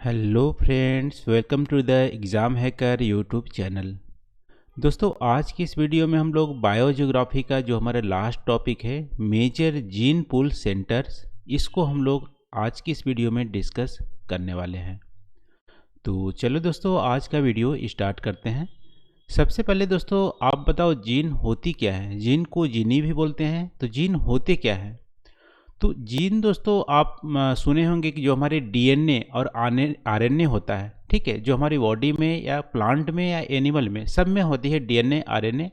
Hello friends, welcome to the exam hacker YouTube channel. दोस्तों, आज की इस वीडियो में हम लोग बायोजियोग्राफी का जो हमारा लास्ट टॉपिक है मेजर जीन पूल सेंटर्स, इसको हम लोग आज की इस वीडियो में डिस्कस करने वाले हैं। तो चलो दोस्तों, आज का वीडियो स्टार्ट करते हैं। सबसे पहले दोस्तों, आप बताओ जीन होती क्या है। जीन को जीनी भी बोलते हैं, तो जीन होते क्या है। तो जीन दोस्तों, आप सुने होंगे कि जो हमारे डीएनए और आरएनए होता है, ठीक है, जो हमारी बॉडी में या प्लांट में या एनिमल में सब में होती है डीएनए आरएनए।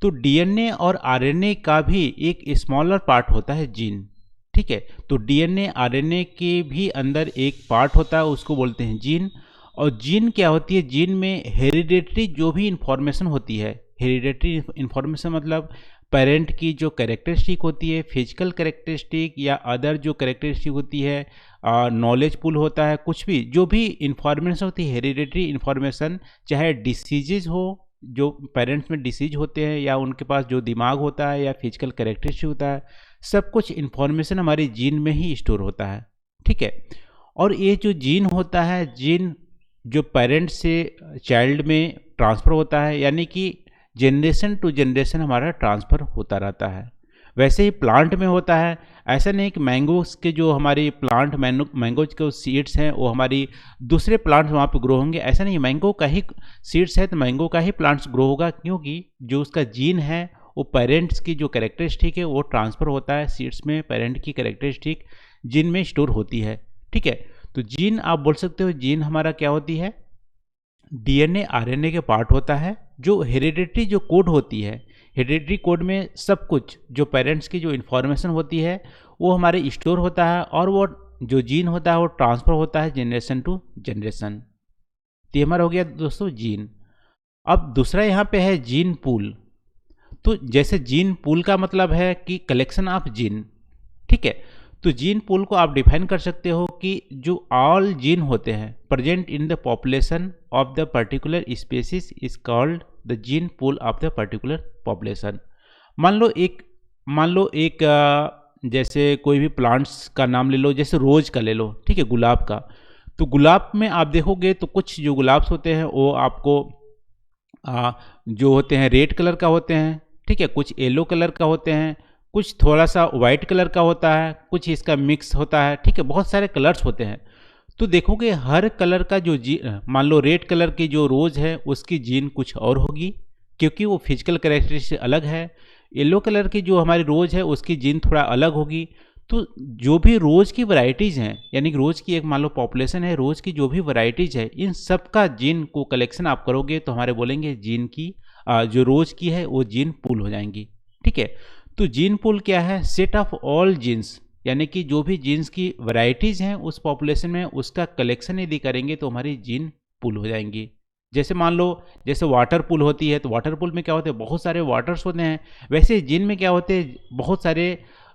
तो डीएनए और आरएनए का भी एक स्मॉलर पार्ट होता है जीन, ठीक है। तो डीएनए आरएनए के भी अंदर एक पार्ट होता है, उसको बोलते हैं जीन। और जीन क्या होती है, जीन में हेरिडेटरी जो भी इंफॉर्मेशन होती है, हेरिडेटरी इंफॉर्मेशन मतलब पेरेंट की जो कैरेक्टरिस्टिक होती है, फिजिकल कैरेक्टरिस्टिक या अदर जो कैरेक्टरिस्टिक होती है, नॉलेज पुल होता है, कुछ भी जो भी इंफॉर्मेशन होती है हेरिडेटरी इंफॉर्मेशन, चाहे डिसीजेज हो, जो पेरेंट्स में डिसीज होते हैं, या उनके पास जो दिमाग होता है या फिजिकल कैरेक्टरिस्टिक होता है, सब कुछ इंफॉर्मेशन हमारे जीन में ही स्टोर होता है, ठीक है। और ये जो जीन होता है, जीन जो पेरेंट से चाइल्ड में ट्रांसफ़र होता है, यानी कि जनरेशन टू जनरेशन हमारा ट्रांसफ़र होता रहता है। वैसे ही प्लांट में होता है। ऐसा नहीं कि मैंगोज़ के जो हमारी प्लांट मैंगोज के सीड्स हैं वो हमारी दूसरे प्लांट्स वहाँ पे ग्रो होंगे, ऐसा नहीं। मैंगो का ही सीड्स है तो मैंगो का ही प्लांट्स ग्रो होगा, क्योंकि जो उसका जीन है वो पेरेंट्स की जो कैरेक्टरिस्टिक है वो ट्रांसफ़र होता है सीड्स में, पेरेंट की कैरेक्टरिस्टिक जीन में स्टोर होती है, ठीक है। तो जीन आप बोल सकते हो, जीन हमारा क्या होती है, डीएनए आरएनए के पार्ट होता है। जो हेरिडेटरी जो कोड होती है, हेरिडेटरी कोड में सब कुछ जो पेरेंट्स की जो इन्फॉर्मेशन होती है वो हमारे स्टोर होता है, और वो जो जीन होता है वो ट्रांसफ़र होता है जनरेशन टू जनरेशन। तो ये हमारा हो गया दोस्तों जीन। अब दूसरा यहाँ पे है जीन पूल। तो जैसे जीन पूल का मतलब है कि कलेक्शन ऑफ जीन, ठीक है। तो जीन पूल को आप डिफाइन कर सकते हो कि जो ऑल जीन होते हैं present in the population of the particular species is called the gene pool of the particular population. मान लो एक जैसे कोई भी प्लांट्स का नाम ले लो, जैसे रोज का ले लो, ठीक है, गुलाब का। तो गुलाब में आप देखोगे तो कुछ जो गुलाब्स होते हैं वो आपको जो होते हैं रेड कलर का होते हैं, ठीक है, कुछ येलो कलर का होते हैं, कुछ थोड़ा सा वाइट कलर का होता है, कुछ इसका मिक्स होता है, ठीक है, बहुत सारे कलर्स होते हैं। तो देखोगे हर कलर का जो मान लो रेड कलर की जो रोज़ है उसकी जीन कुछ और होगी, क्योंकि वो फिजिकल कैरेक्टरिस्टिक अलग है। येलो कलर की जो हमारी रोज़ है उसकी जीन थोड़ा अलग होगी। तो जो भी रोज़ की वैरायटीज़ हैं, यानी कि रोज़ की एक मान लो पॉपुलेशन है, रोज़ की जो भी वैरायटीज़ है, इन सब का जीन को कलेक्शन आप करोगे तो हमारे बोलेंगे जीन की जो रोज़ की है वो जीन पूल हो जाएंगी, ठीक है। तो जीन पूल क्या है, सेट ऑफ ऑल जीन्स, यानी कि जो भी जीन्स की वैरायटीज़ हैं उस पॉपुलेशन में उसका कलेक्शन यदि करेंगे तो हमारी जीन पूल हो जाएंगी। जैसे मान लो, जैसे वाटर पूल होती है, तो वाटर पूल में क्या होते हैं, बहुत सारे वाटर्स होते हैं। वैसे जीन में क्या होते हैं, बहुत सारे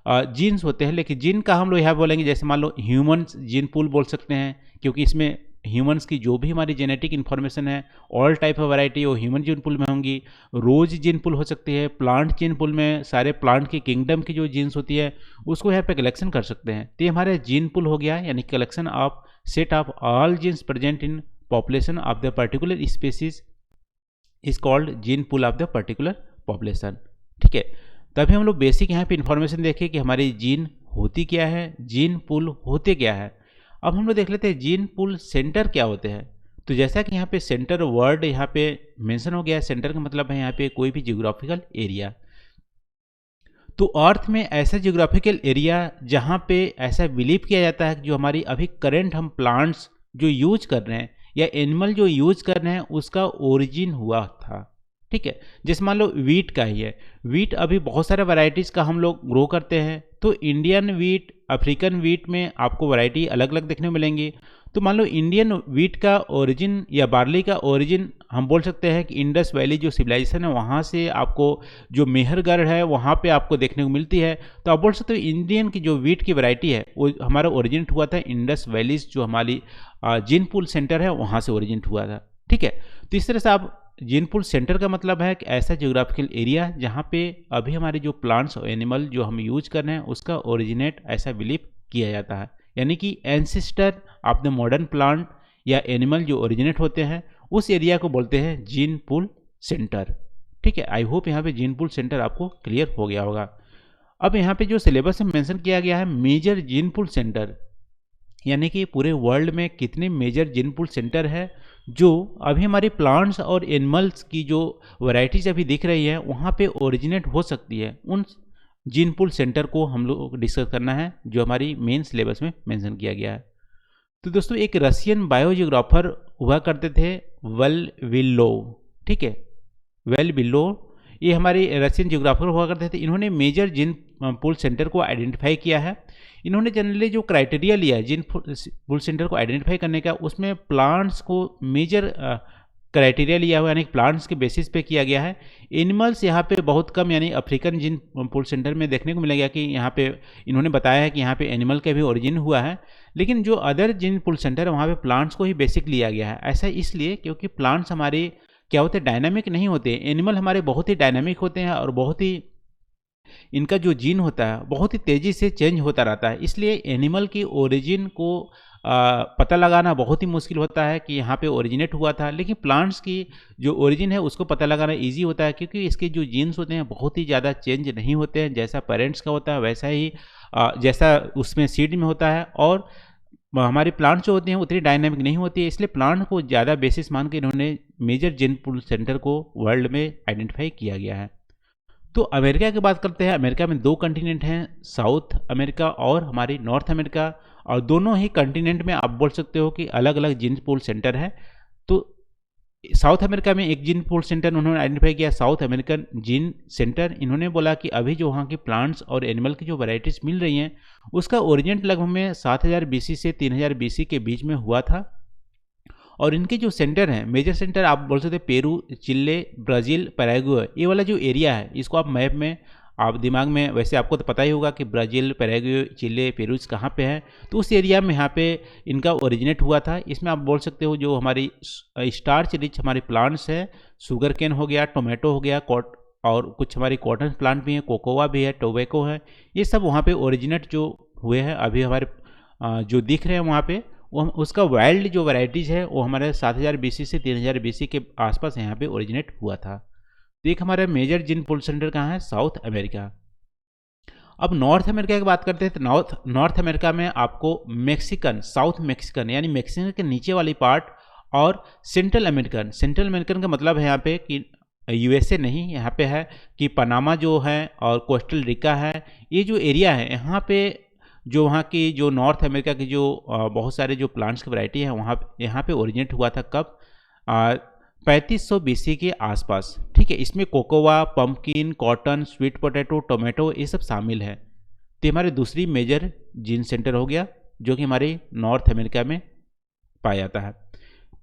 जीन्स होते हैं। लेकिन जीन का हम लोग यहाँ बोलेंगे, जैसे मान लो ह्यूमन्स जीन पूल बोल सकते हैं, क्योंकि इसमें ह्यूमंस की जो भी हमारी जेनेटिक इन्फॉर्मेशन है, ऑल टाइप ऑफ वैरायटी वो ह्यूमन जीन पूल में होंगी। रोज जीन पूल हो सकती है, प्लांट जीन पूल में सारे प्लांट की किंगडम की जो जीन्स होती है उसको यहाँ पे कलेक्शन कर सकते हैं। तो ये हमारे जीन पूल हो गया, यानी collection of set of all genes present in population of the particular species is called gene pool of the particular population, ठीक है। तभी हम लोग बेसिक यहाँ पे इंफॉर्मेशन देखें कि हमारी जीन होती क्या है, जीन पूल होते क्या है। अब हम लोग देख लेते हैं जीन पूल सेंटर क्या होते हैं। तो जैसा कि यहाँ पे सेंटर वर्ड यहाँ पे मेंशन हो गया है, सेंटर का मतलब है यहाँ पे कोई भी जियोग्राफिकल एरिया। तो अर्थ में ऐसा जियोग्राफिकल एरिया जहाँ पे ऐसा बिलीव किया जाता है कि जो हमारी अभी करंट हम प्लांट्स जो यूज कर रहे हैं या एनिमल जो यूज कर रहे हैं उसका ओरिजिन हुआ था, ठीक है। जैसे मान लो वीट का ही है, वीट अभी बहुत सारे वैरायटीज़ का हम लोग ग्रो करते हैं। तो इंडियन वीट, अफ्रीकन वीट में आपको वैरायटी अलग अलग देखने को मिलेंगी। तो मान लो इंडियन वीट का ओरिजिन या बार्ली का ओरिजिन हम बोल सकते हैं कि इंडस वैली जो सिविलाइजेशन है वहाँ से आपको जो मेहरगढ़ है वहाँ पे आपको देखने को मिलती है। तो आप बोल सकते हो इंडियन की जो वीट की वैरायटी है वो हमारा ओरिजिनेट हुआ था इंडस वैलीज, जो हमारी जीन पूल सेंटर है वहाँ से ओरिजिनेट हुआ था, ठीक है। तो इस तरह से आप जीन पूल सेंटर का मतलब है कि ऐसा जियोग्राफिकल एरिया जहाँ पे अभी हमारे जो प्लांट्स और एनिमल जो हम यूज कर रहे हैं उसका ओरिजिनेट ऐसा बिलीव किया जाता है, यानी कि ancestor of the modern plant या एनिमल जो ओरिजिनेट होते हैं उस एरिया को बोलते हैं जीन पूल सेंटर। ठीक है, आई होप यहाँ पे जीन पूल सेंटर आपको क्लियर हो गया होगा। अब यहाँ पे जो सिलेबस में मेंशन किया गया है मेजर जीन पूल सेंटर, यानी कि पूरे वर्ल्ड में कितने मेजर जीन पूल सेंटर है जो अभी हमारे प्लांट्स और एनिमल्स की जो वैरायटीज अभी दिख रही है वहाँ पे ओरिजिनेट हो सकती है, उन जीन पूल सेंटर को हम लोग डिस्कस करना है जो हमारी मेन सिलेबस में मेंशन किया गया है। तो दोस्तों एक रशियन बायोजियोग्राफर हुआ करते थे वेल-विल्लोव, ठीक है, वेल-विल्लोव, ये हमारे रशियन जियोग्राफर हुआ करते थे। इन्होंने मेजर जीन पूल सेंटर को आइडेंटिफाई किया है। इन्होंने जनरली जो क्राइटेरिया लिया है जीन पूल सेंटर को आइडेंटिफाई करने का, उसमें प्लांट्स को मेजर क्राइटेरिया लिया हुआ, यानी प्लांट्स के बेसिस पे किया गया है। एनिमल्स यहाँ पे बहुत कम, यानी अफ्रीकन जीन पूल सेंटर में देखने को मिलेगा कि यहाँ पे इन्होंने बताया है कि यहाँ पे एनिमल का भी ओरिजिन हुआ है, लेकिन जो अदर जीन पूल सेंटर है वहाँ पे प्लांट्स को ही बेसिक लिया गया है। ऐसा इसलिए क्योंकि प्लांट्स हमारे क्या होते हैं, डायनामिक नहीं होते। एनिमल हमारे बहुत ही डायनामिक होते हैं और बहुत ही इनका जो जीन होता है बहुत ही तेज़ी से चेंज होता रहता है, इसलिए एनिमल की ओरिजिन को पता लगाना बहुत ही मुश्किल होता है कि यहाँ पे ओरिजिनेट हुआ था। लेकिन प्लांट्स की जो ओरिजिन है उसको पता लगाना इजी होता है, क्योंकि इसके जो जीन्स होते हैं बहुत ही ज़्यादा चेंज नहीं होते हैं। जैसा पेरेंट्स का होता है वैसा ही जैसा उसमें सीड में होता है, और हमारी प्लांट्स जो होती हैं उतनी डायनामिक नहीं होती है, इसलिए प्लांट को ज़्यादा बेसिस मान के इन्होंने मेजर जीन पूल सेंटर को वर्ल्ड में आइडेंटिफाई किया गया है। तो अमेरिका की बात करते हैं। अमेरिका में 2 कंटिनेंट हैं, साउथ अमेरिका और हमारी नॉर्थ अमेरिका, और दोनों ही कंटिनेंट में आप बोल सकते हो कि अलग अलग जीन पूल सेंटर है। तो साउथ अमेरिका में एक जीन पूल सेंटर उन्होंने आइडेंटिफाई किया, साउथ अमेरिकन जीन सेंटर। इन्होंने बोला कि अभी जो वहाँ की प्लांट्स और एनिमल की जो वैरायटीज मिल रही हैं उसका ओरिजिन लगभग में 7000 BC से 3000 BC के बीच में हुआ था। और इनके जो सेंटर हैं, मेजर सेंटर आप बोल सकते हैं पेरू, चिले, ब्राज़ील, पैराग्वे, ये वाला जो एरिया है इसको आप मैप में आप दिमाग में, वैसे आपको तो पता ही होगा कि ब्राज़ील, पैराग्वे, चिले, पेरू कहाँ पे है, तो उस एरिया में यहाँ पे इनका ओरिजिनेट हुआ था। इसमें आप बोल सकते हो जो हमारी स्टार्च रिच हमारी प्लांट्स है, शुगर केन हो गया, टोमेटो हो गया, और कुछ हमारी कॉटन प्लांट भी है, कोकोआ भी है, टोबैको है, ये सब वहाँ पे ओरिजिनेट जो हुए हैं अभी हमारे जो दिख रहे हैं वहाँ पे, वो उसका वाइल्ड जो वैरायटीज़ है वो हमारे 7000 BC से 3000 BC के आसपास यहाँ पे ओरिजिनेट हुआ था। तो एक हमारा मेजर जीन पूल सेंटर कहाँ है, साउथ अमेरिका। अब नॉर्थ अमेरिका की बात करते हैं तो नॉर्थ अमेरिका में आपको मैक्सिकन, साउथ मैक्सिकन यानी मैक्सिकन के नीचे वाली पार्ट, और सेंट्रल अमेरिकन का मतलब है यहाँ पे कि USA नहीं, यहाँ पे है कि पनामा जो है और कोस्टल रिका है, ये जो एरिया है यहाँ पे जो वहाँ की जो नॉर्थ अमेरिका की जो बहुत सारे जो प्लांट्स की वैरायटी है वहाँ यहाँ पे ओरिजिनेट हुआ था कब, 3500 BC के आसपास। ठीक है, इसमें cocoa, pumpkin, cotton, sweet potato, tomato ये सब शामिल है। तो हमारे दूसरी मेजर जीन सेंटर हो गया जो कि हमारे नॉर्थ अमेरिका में पाया जाता है।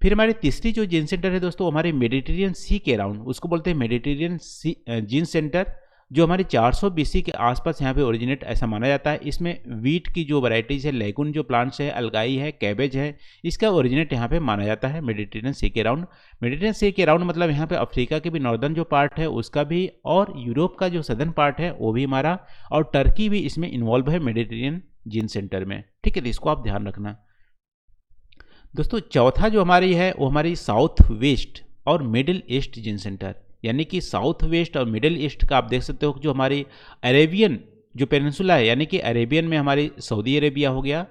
फिर हमारी तीसरी जो जीन सेंटर है दोस्तों हमारे मेडिटेरियन सी के अराउंड, उसको बोलते हैं मेडिटेरियन सी जीन सेंटर, जो हमारे 400 BC के आसपास यहाँ पे ओरिजिनेट ऐसा माना जाता है। इसमें वीट की जो वैरायटीज है, लेगुन जो प्लांट्स है, अलगाई है, कैबेज है, इसका ओरिजिनेट यहाँ पे माना जाता है मेडिटेरियन सी के अराउंड। मेडिटेरियन सी के अराउंड मतलब यहाँ पे अफ्रीका के भी नॉर्दर्न जो पार्ट है उसका भी, और यूरोप का जो सदर्न पार्ट है वो भी हमारा, और टर्की भी इसमें इन्वॉल्व है मेडिटेरियन जीन सेंटर में। ठीक है, तो इसको आप ध्यान रखना दोस्तों। चौथा जो हमारी है वो हमारी साउथ वेस्ट और मिडिल ईस्ट जीन सेंटर, यानी कि साउथ वेस्ट और मिडिल ईस्ट का आप देख सकते हो जो हमारी अरेबियन जो पेनिनसुला है, यानी कि अरेबियन में हमारी सऊदी अरेबिया हो गया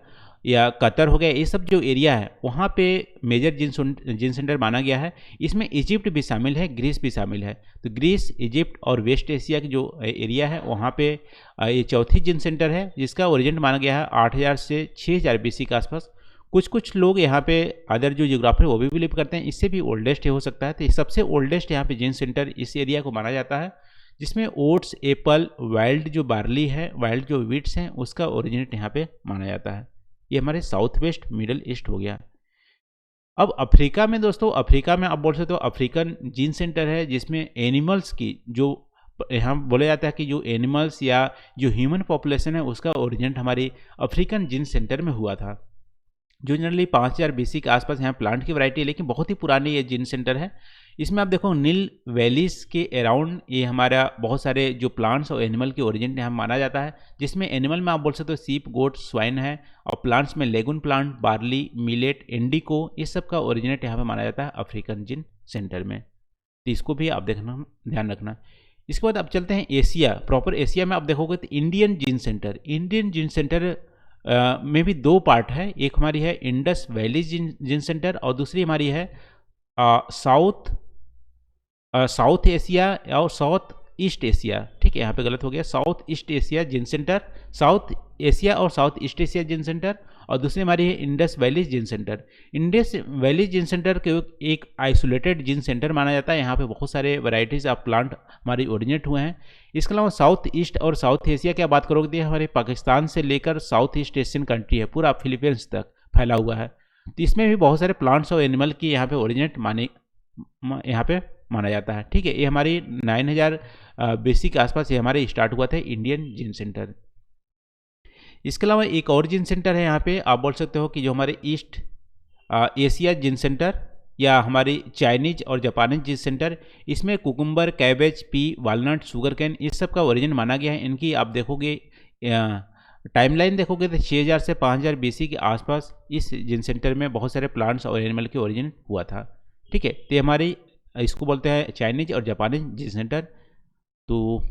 या कतर हो गया, ये सब जो एरिया है वहाँ पे मेजर जीन सेंटर माना गया है। इसमें इजिप्ट भी शामिल है, ग्रीस भी शामिल है। तो ग्रीस, इजिप्ट और वेस्ट एशिया की जो एरिया है वहाँ पे ये चौथी जीन सेंटर है जिसका ओरिजिन माना गया है 8000 से 6000 BC के आसपास। कुछ लोग यहाँ पे अदर जो जियोग्राफर वो भी बिलीव करते हैं इससे भी ओल्डेस्ट हो सकता है। तो सबसे ओल्डेस्ट यहाँ पे जीन सेंटर इस एरिया को माना जाता है, जिसमें ओट्स, एप्पल, वाइल्ड जो बार्ली है, वाइल्ड जो वीट्स हैं उसका ओरिजिनेट यहाँ पे माना जाता है। ये हमारे साउथ वेस्ट मिडिल ईस्ट हो गया। अब अफ्रीका में दोस्तों, अफ्रीका में आप बोल सकते हो अफ्रीकन जीन सेंटर है, जिसमें एनिमल्स की जो यहाँ बोला जाता है कि जो एनिमल्स या जो ह्यूमन पॉपुलेशन है उसका ओरिजिनेट हमारी अफ्रीकन जीन सेंटर में हुआ था, जो जनरली 5000 BC के आसपास यहाँ प्लांट की वैरायटी है, लेकिन बहुत ही पुरानी ये जीन सेंटर है। इसमें आप देखो नील वैलीज के अराउंड ये हमारा बहुत सारे जो प्लांट्स और एनिमल के ओरिजिन यहाँ माना जाता है, जिसमें एनिमल में आप बोल सकते हो सीप, गोट, स्वाइन है, और प्लांट्स में लेगुन प्लांट, बार्ली, मिलेट, इंडिको, ये सब का ओरिजिनेट यहाँ पे माना जाता है अफ्रीकन जिन सेंटर में। तो इसको भी आप देखना, ध्यान रखना। इसके बाद अब चलते हैं एशिया, प्रॉपर एशिया में आप देखोगे तो इंडियन जिन सेंटर, इंडियन जिन सेंटर में भी दो पार्ट है, एक हमारी है इंडस वैली जिन सेंटर और दूसरी हमारी है साउथ एशिया और साउथ ईस्ट एशिया। ठीक है, यहाँ पे गलत हो गया, साउथ ईस्ट एशिया जिन सेंटर, साउथ एशिया और साउथ ईस्ट एशिया जिन सेंटर, और दूसरी हमारी है इंडस वैली जिन सेंटर। इंडस वैली जिन सेंटर के एक आइसोलेटेड जिन सेंटर माना जाता है, यहाँ पे बहुत सारे वैरायटीज ऑफ प्लांट हमारे ओरिजिनेट हुए हैं। इसके अलावा साउथ ईस्ट और साउथ एशिया की बात करोगे तो हमारे पाकिस्तान से लेकर साउथ ईस्ट एशियन कंट्री है, पूरा फिलीपींस तक फैला हुआ है। तो इसमें भी बहुत सारे प्लांट्स और एनिमल की यहाँ पे ओरिजिनेट यहाँ पे माना जाता है। ठीक है, ये हमारी 9000 BC के आसपास ये हमारे स्टार्ट हुआ था इंडियन जिन सेंटर। इसके अलावा एक और जिन सेंटर है यहाँ पे, आप बोल सकते हो कि जो हमारे ईस्ट एशिया जिन सेंटर या हमारी चाइनीज और जापानीज जिन सेंटर, इसमें cucumber, cabbage, P, walnut, sugar cane, इस सब का ओरिजिन माना गया है। इनकी आप देखोगे टाइमलाइन देखोगे तो 6000 से 5000 BC के आसपास इस जिन सेंटर में बहुत सारे प्लांट्स और एनिमल के ओरिजिन हुआ था। ठीक है, तो हमारी इसको बोलते हैं चाइनीज और जापानीज जिन सेंटर। तो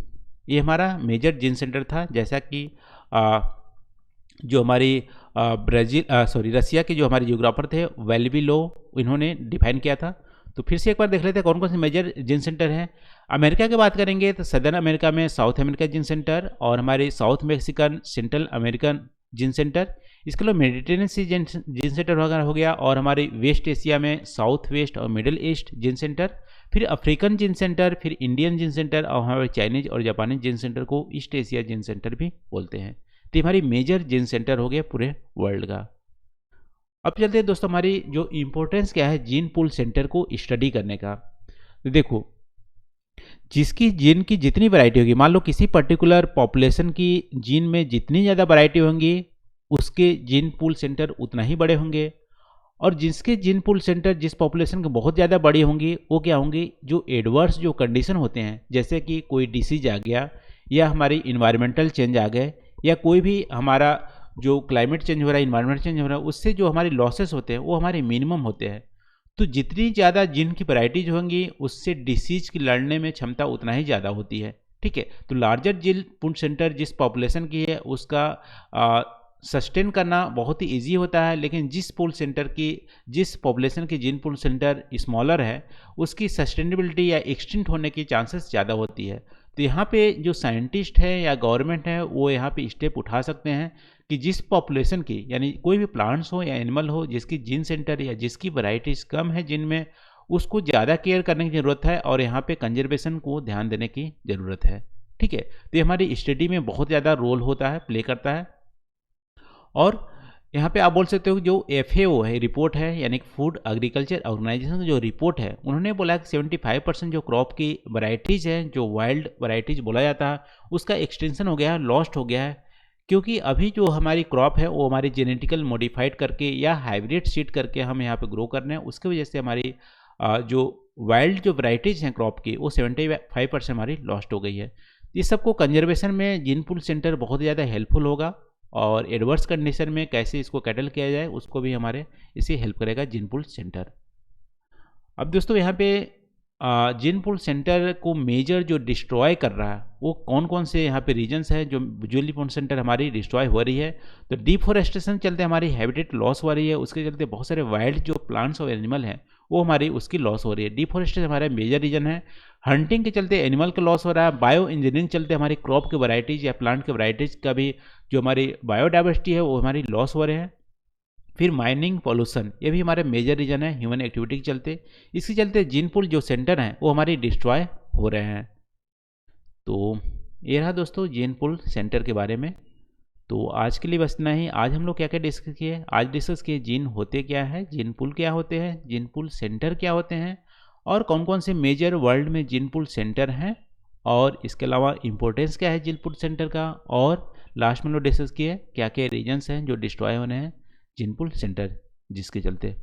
ये हमारा मेजर जिन सेंटर था, जैसा कि जो हमारी रसिया के जो हमारे जियोग्राफर थे वेल्विलो, इन्होंने डिफाइन किया था। तो फिर से एक बार देख लेते हैं कौन कौन से मेजर जिन सेंटर हैं। अमेरिका की बात करेंगे तो सदर्न अमेरिका में साउथ अमेरिका जिन सेंटर और हमारे साउथ मैक्सिकन, सेंट्रल अमेरिकन जिन सेंटर। इसके अलावा मेडिटेरियन सी जिन सेंटर वगैरह हो गया, और हमारे वेस्ट एशिया में साउथ वेस्ट और मिडिल ईस्ट जिन सेंटर, फिर अफ्रीकन जिन सेंटर, फिर इंडियन जिन सेंटर, और हमारे चाइनीज और जापानीज जिन सेंटर को ईस्ट एशिया जिन सेंटर भी बोलते हैं। तो हमारी मेजर जिन सेंटर हो गया पूरे वर्ल्ड का। अब चलते हैं दोस्तों, हमारी जो इम्पोर्टेंस क्या है जीन पूल सेंटर को स्टडी करने का। तो देखो, जिसकी जीन की जितनी वैरायटी होगी, मान लो किसी पर्टिकुलर पॉपुलेशन की जीन में जितनी ज़्यादा वैरायटी होंगी, उसके जीन पूल सेंटर उतना ही बड़े होंगे। और जिसके जीन पूल सेंटर जिस पॉपुलेशन के बहुत ज़्यादा बड़ी होंगी, वो क्या होंगी, जो एडवर्स जो कंडीशन होते हैं, जैसे कि कोई डिसीज आ गया, या हमारी इन्वायरमेंटल चेंज आ गए, या कोई भी हमारा जो क्लाइमेट चेंज हो रहा है, इन्वायरमेंट चेंज हो रहा है, उससे जो हमारे लॉसेस होते हैं वो हमारे मिनिमम होते हैं। तो जितनी ज़्यादा जीन की वैरायटीज होंगी, उससे डिसीज की लड़ने में क्षमता उतना ही ज़्यादा होती है। ठीक है, तो लार्जर जीन पूल सेंटर जिस पॉपुलेशन की है उसका सस्टेन करना बहुत ही ईजी होता है, लेकिन जिस पूल सेंटर की, जिस पॉपुलेशन की जीन पूल सेंटर स्मॉलर है, उसकी सस्टेनेबिलिटी या एक्सटिंक्ट होने की चांसेस ज़्यादा होती है। तो यहाँ पे जो साइंटिस्ट है या गवर्नमेंट है, वो यहाँ पे स्टेप उठा सकते हैं कि जिस पॉपुलेशन की, यानी कोई भी प्लांट्स हो या एनिमल हो, जिसकी जीन सेंटर या जिसकी वैरायटीज कम है जिनमें, उसको ज़्यादा केयर करने की ज़रूरत है और यहाँ पे कंजर्वेशन को ध्यान देने की ज़रूरत है। ठीक है, तो ये हमारी स्टडी में बहुत ज़्यादा रोल होता है, प्ले करता है। और यहाँ पे आप बोल सकते हो जो FAO है, रिपोर्ट है, यानी फूड एग्रीकल्चर ऑर्गेनाइजेशन की जो रिपोर्ट है, उन्होंने बोला कि 75% जो क्रॉप की वैरायटीज़ हैं, जो वाइल्ड वैरायटीज़ बोला जाता है, उसका एक्सटेंशन हो गया है, लॉस्ट हो गया है। क्योंकि अभी जो हमारी क्रॉप है वो हमारी जेनेटिकल मॉडिफाइड करके या हाइब्रिड सीड करके हम यहाँ पे ग्रो कर रहे हैं, उसकी वजह से हमारी जो वाइल्ड जो वैरायटीज़ हैं क्रॉप की, वो 75% हमारी लॉस्ट हो गई है। इस सबको कंजर्वेशन में जीन पूल सेंटर बहुत ज़्यादा हेल्पफुल होगा, और एडवर्स कंडीशन में कैसे इसको कैटल किया जाए उसको भी हमारे इसे हेल्प करेगा जीन पूल सेंटर। अब दोस्तों यहाँ पे जीन पूल सेंटर को मेजर जो डिस्ट्रॉय कर रहा है वो कौन कौन से यहाँ पे रीजन्स हैं जो जीन पूल सेंटर हमारी डिस्ट्रॉय हो रही है। तो डिफॉरेस्टेशन चलते हमारी हैबिटेट लॉस हो रही है, उसके चलते बहुत सारे वाइल्ड जो प्लांट्स और एनिमल हैं वो हमारी उसकी लॉस हो रही है। डिफॉरेस्टेशन हमारा मेजर रीजन है। हंटिंग के चलते एनिमल का लॉस हो रहा है। बायो इंजीनियरिंग चलते हमारी क्रॉप की वैरायटीज या प्लांट की वैरायटीज का भी जो हमारी बायोडाइवर्सिटी है वो हमारी लॉस हो रहे हैं। फिर माइनिंग, पॉल्यूशन, ये भी हमारे मेजर रीजन है ह्यूमन एक्टिविटी के चलते। इसके चलते जीन पूल जो सेंटर हैं वो हमारी डिस्ट्रॉय हो रहे हैं। तो ये रहा दोस्तों जीन पूल सेंटर के बारे में। तो आज के लिए बस इतना ही। आज हम लोग क्या क्या डिस्कस किए, आज डिस्कस किए जीन होते क्या है, जीन पूल क्या होते हैं, जीन पूल सेंटर क्या होते हैं, और कौन कौन से मेजर वर्ल्ड में जीन पूल सेंटर हैं, और इसके अलावा इम्पोर्टेंस क्या है जीन पूल सेंटर का, और लास्ट में लोग डिस्कस किए क्या क्या रीजन्स हैं जो डिस्ट्रॉय होने हैं जीन पूल सेंटर जिसके चलते।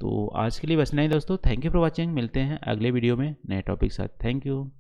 तो आज के लिए बस इतना ही दोस्तों। Thank you for watching. मिलते हैं अगले वीडियो में नए टॉपिक के साथ। Thank you.